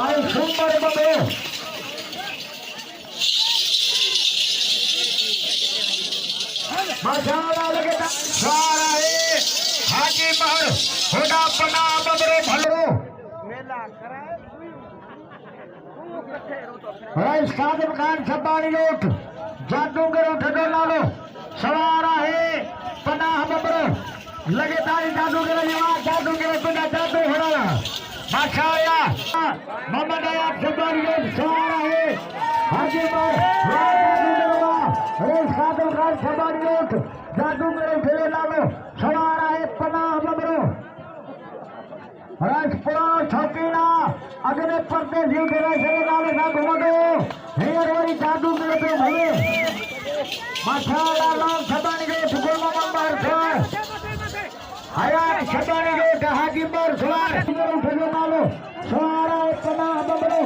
आई super बबे मजाला लगे सारा है हाजी महर होड़ा पना बबरो भलो मेला कराए राइस कादिम खान छब्बानी लोट जादूगर उठो लालो सवारा है पनाह बबरो लगे तारी जादूगर जादूगर बिना जादू होड़ा माशाअल्लाह मोहम्मद आयाब छब्बानी लोट सवारा है हाजी महर राइस कादिम खान छब्बानी लोट जादूगर उठो लालो सवारा है पनाह बबरो राजपुरा छकीना अगले पर्दे जी के रहे नाले ना घुमा दो हेयर वाली जादू मेरे पे भले माशाअल्लाह लोग छबानी के सुकुल मोहम्मद सर हयात छबानी के हाजी पर सवार उठो नालो सवारा पना बबरो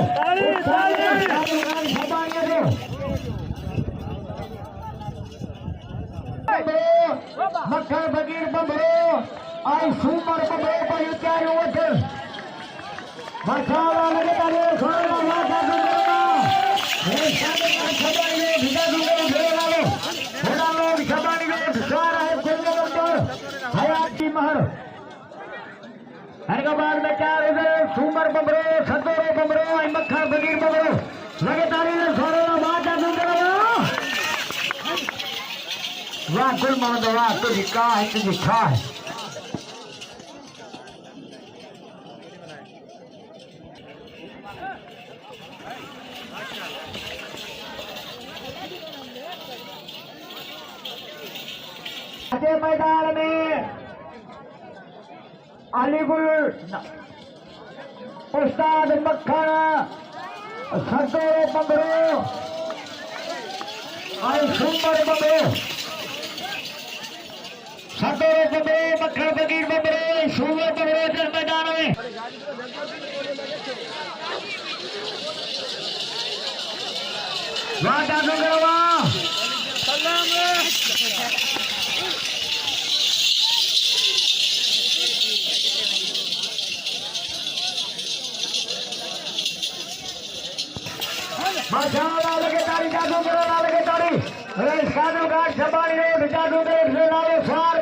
छबानी के मक्खा फकीर बबरो आई सुपर बबरो पर उचार वजन मसाला लगे तारे सोना वादा दूंगा ये सारे का छबाई में भिजा दूंगा घेरा लो थोड़ा लोग छबाई में सारा है कुल नंबर हयाती महर हैदराबाद में क्या इधर सुपर बबरो सदोरो बबरो आई मक्खा फकीर बबरो लगे तारे सोना वादा दूंगा वाह कुल मोहम्मद वाह तुझी का है तुझी खा है मैदान में अलीगुल उस्ताद मक्खना सदोरो बबरो आई सुपर बबरो सदोरो बबरो मक्खन फकीर बबरो सुपर बबरो इस मैदान में वाह जादूगर माशाअल्लाह लगे तारी जादूगर लगे तारी अरे कादम घाट छबानी रोड जादूगर से नाले सवार